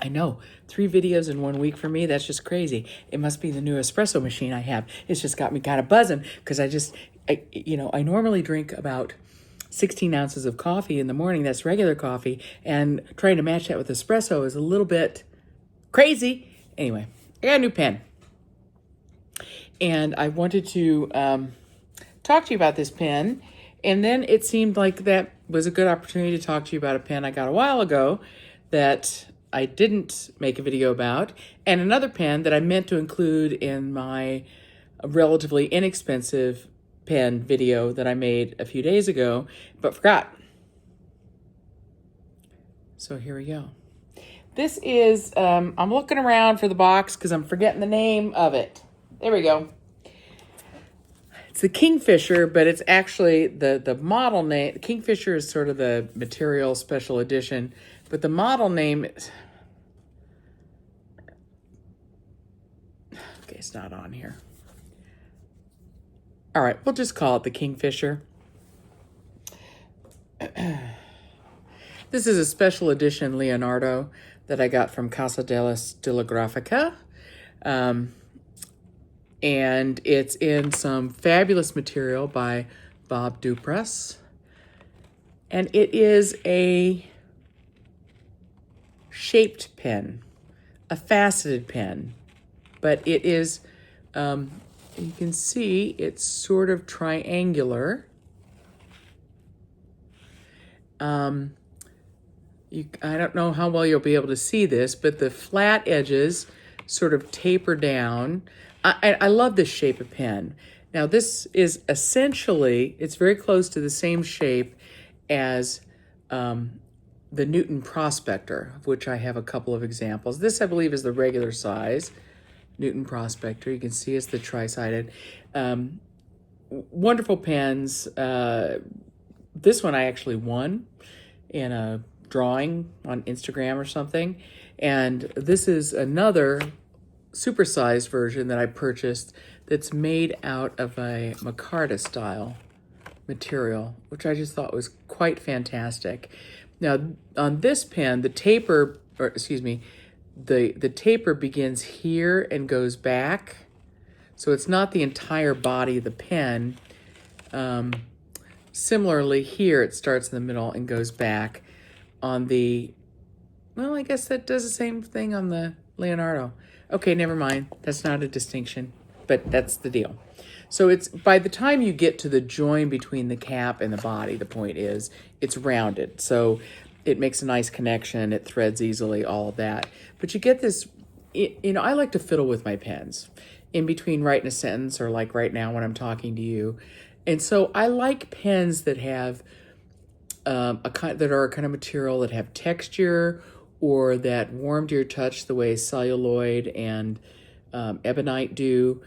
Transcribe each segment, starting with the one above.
I know, 3 videos in 1 week for me, that's just crazy. It must be the new espresso machine I have. It's just got me kind of buzzing because I normally drink about 16 ounces of coffee in the morning. That's regular coffee. And trying to match that with espresso is a little bit crazy. Anyway, I got a new pen. And I wanted to talk to you about this pen. And then it seemed like that was a good opportunity to talk to you about a pen I got a while ago that I didn't make a video about, and another pen that I meant to include in my relatively inexpensive pen video that I made a few days ago, but forgot. So here we go. This is, I'm looking around for the box because I'm forgetting the name of it. There we go. It's the Kingfisher, but it's actually the model name. Kingfisher is sort of the material special edition, but the model name is... Okay, it's not on here. All right, we'll just call it the Kingfisher. This is a special edition Leonardo that I got from Casa della Stilografica. And it's in some fabulous material by Bob Dupress. And it is a shaped pen, a faceted pen. But it is, you can see it's sort of triangular. I don't know how well you'll be able to see this, but the flat edges sort of taper down. I love this shape of pen. Now this is essentially, it's very close to the same shape as the Newton Prospector, of which I have a couple of examples. This, I believe, is the regular size Newton Prospector. You can see it's the tri-sided. Wonderful pens. This one I actually won in a drawing on Instagram or something. And this is another supersized version that I purchased that's made out of a micarta style material, which I just thought was quite fantastic. Now, on this pen, the taper begins here and goes back. So it's not the entire body of the pen. Similarly, here it starts in the middle and goes back. On the, well, I guess that does the same thing on the Leonardo. Okay, never mind. That's not a distinction, but that's the deal. So it's, by the time you get to the join between the cap and the body, the point is it's rounded. So it makes a nice connection. It threads easily, all of that. But you get this, I like to fiddle with my pens in between writing a sentence or like right now when I'm talking to you. And so I like pens that have that are a kind of material that have texture or that warm to your touch the way celluloid and ebonite do.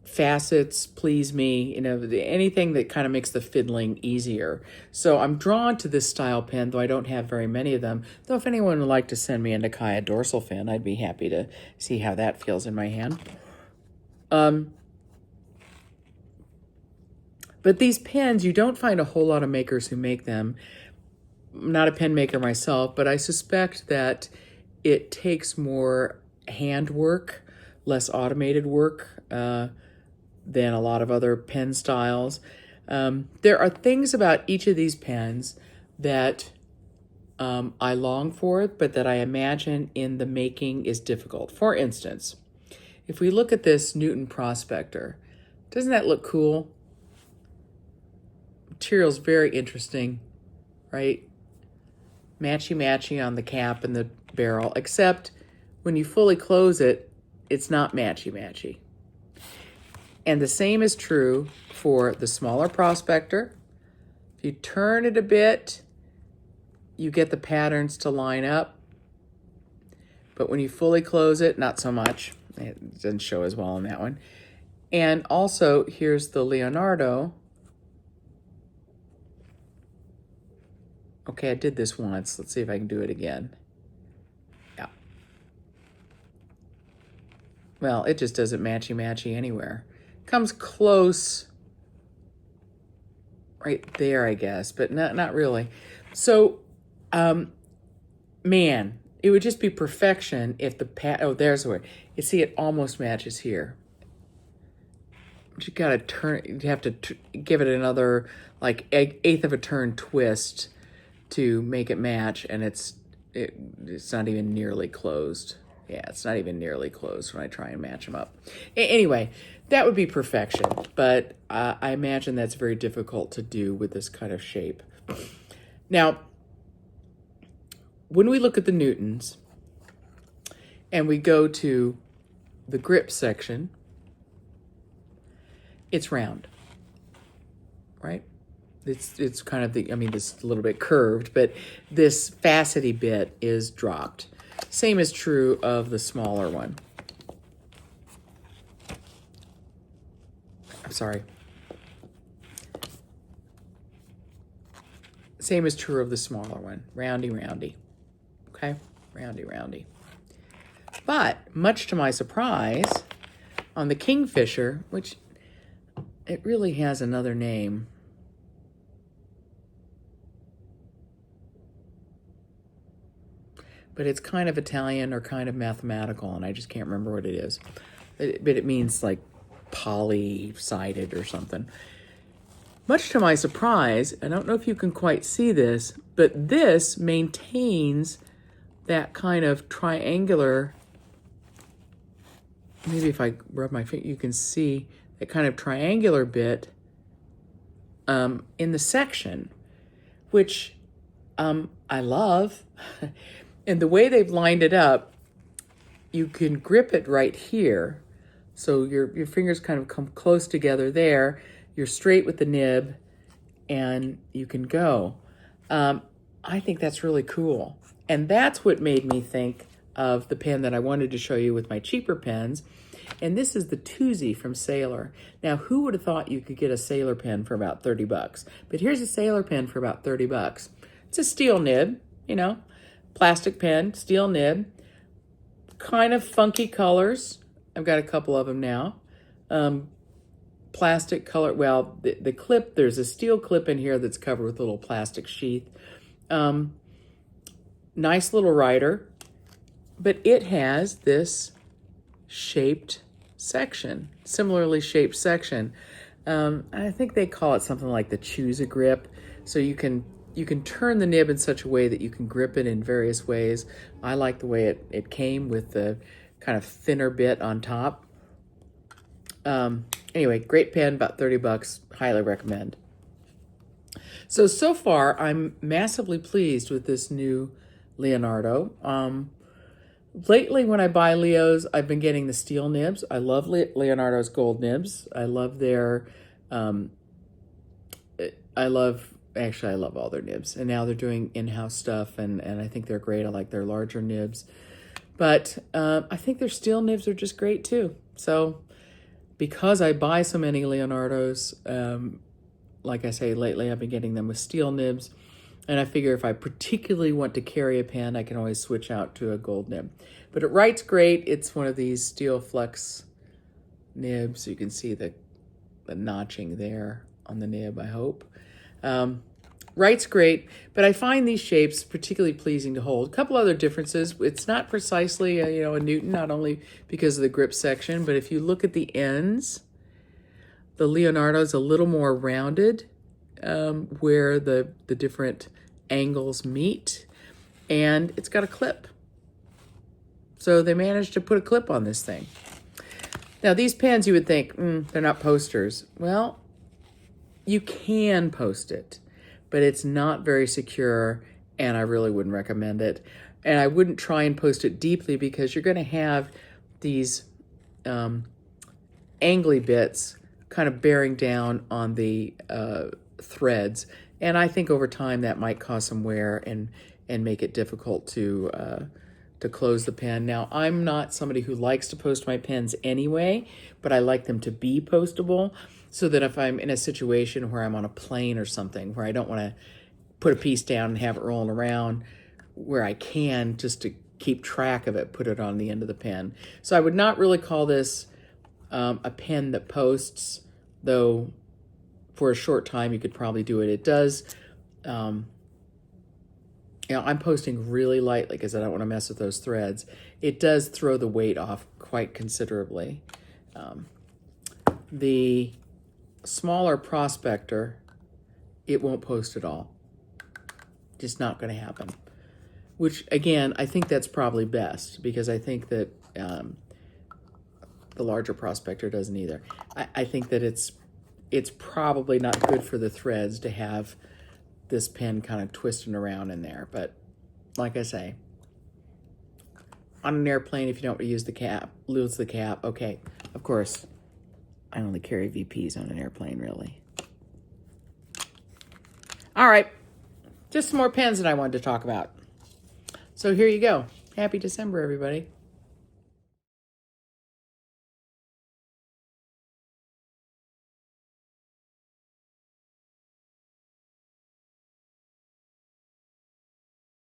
Facets please me, anything that kind of makes the fiddling easier. So I'm drawn to this style pen, though I don't have very many of them. Though if anyone would like to send me a Nikaya dorsal fin, I'd be happy to see how that feels in my hand. But these pens, you don't find a whole lot of makers who make them. I'm not a pen maker myself, but I suspect that it takes more handwork, less automated work than a lot of other pen styles. There are things about each of these pens that I long for, but that I imagine in the making is difficult. For instance, if we look at this Newton Prospector, doesn't that look cool? Material's very interesting, right? Matchy-matchy on the cap and the barrel, except when you fully close it, it's not matchy-matchy. And the same is true for the smaller Prospector. If you turn it a bit, you get the patterns to line up. But when you fully close it, not so much. It doesn't show as well on that one. And also, here's the Leonardo. Okay, I did this once. Let's see if I can do it again. Yeah. Well, it just doesn't matchy-matchy anywhere. Comes close right there, I guess, but not really. So man, it would just be perfection if the pad, oh, there's the word. You see, it almost matches here. But you gotta turn, you have to give it another, like, eighth of a turn twist to make it match, and it's not even nearly closed. Yeah, it's not even nearly closed when I try and match them up. Anyway, that would be perfection, but I imagine that's very difficult to do with this kind of shape. Now, when we look at the Newtons and we go to the grip section, it's round, right? It's kind of the, I mean, this a little bit curved, but this facety bit is dropped. Same is true of the smaller one. I'm sorry. Same is true of the smaller one. Roundy, roundy. Okay? Roundy, roundy. But, much to my surprise, on the Kingfisher, which it really has another name. But it's kind of Italian or kind of mathematical, and I just can't remember what it is. But it means like poly-sided or something. Much to my surprise, I don't know if you can quite see this, but this maintains that kind of triangular, maybe if I rub my finger, you can see that kind of triangular bit in the section, which I love. And the way they've lined it up, you can grip it right here. So your fingers kind of come close together there. You're straight with the nib, and you can go. I think that's really cool. And that's what made me think of the pen that I wanted to show you with my cheaper pens. And this is the Tuzu from Sailor. Now, who would have thought you could get a Sailor pen for about 30 bucks? But here's a Sailor pen for about 30 bucks. It's a steel nib, you know, plastic pen, steel nib, kind of funky colors. I've got a couple of them now. Plastic color, well, the clip, there's a steel clip in here that's covered with a little plastic sheath. Nice little writer, but it has this shaped section, similarly shaped section. I think they call it something like the Tuzu grip. So you can turn the nib in such a way that you can grip it in various ways. I like the way it came with the kind of thinner bit on top. Anyway, great pen, about 30 bucks, highly recommend. So far, I'm massively pleased with this new Leonardo. Lately, when I buy Leos, I've been getting the steel nibs. I love Leonardo's gold nibs. I love their, I love all their nibs. And now they're doing in-house stuff, and I think they're great. I like their larger nibs. But I think their steel nibs are just great too. So because I buy so many Leonardos, like I say, lately I've been getting them with steel nibs. And I figure if I particularly want to carry a pen, I can always switch out to a gold nib. But it writes great. It's one of these steel flex nibs. You can see the notching there on the nib, I hope. Writes great, but I find these shapes particularly pleasing to hold. A couple other differences. It's not precisely a Newton, not only because of the grip section, but if you look at the ends, the Leonardo is a little more rounded, where the different angles meet, and it's got a clip. So they managed to put a clip on this thing. Now these pens, you would think, they're not posters. Well, you can post it, but it's not very secure, and I really wouldn't recommend it. And I wouldn't try and post it deeply because you're going to have these angly bits kind of bearing down on the threads. And I think over time that might cause some wear and make it difficult to close the pen. Now, I'm not somebody who likes to post my pens anyway, but I like them to be postable, so that if I'm in a situation where I'm on a plane or something, where I don't want to put a piece down and have it rolling around, where I can, just to keep track of it, put it on the end of the pen. So I would not really call this a pen that posts, though for a short time you could probably do it. It does I'm posting really lightly because I don't want to mess with those threads. It does throw the weight off quite considerably. The smaller prospector, it won't post at all. Just not going to happen. Which, again, I think that's probably best because I think that the larger prospector doesn't either. I think that it's probably not good for the threads to have this pen kind of twisting around in there. But like I say, on an airplane, if you don't use the cap, lose the cap, okay. Of course, I only carry VPs on an airplane, really. All right, just some more pens that I wanted to talk about. So here you go. Happy December, everybody.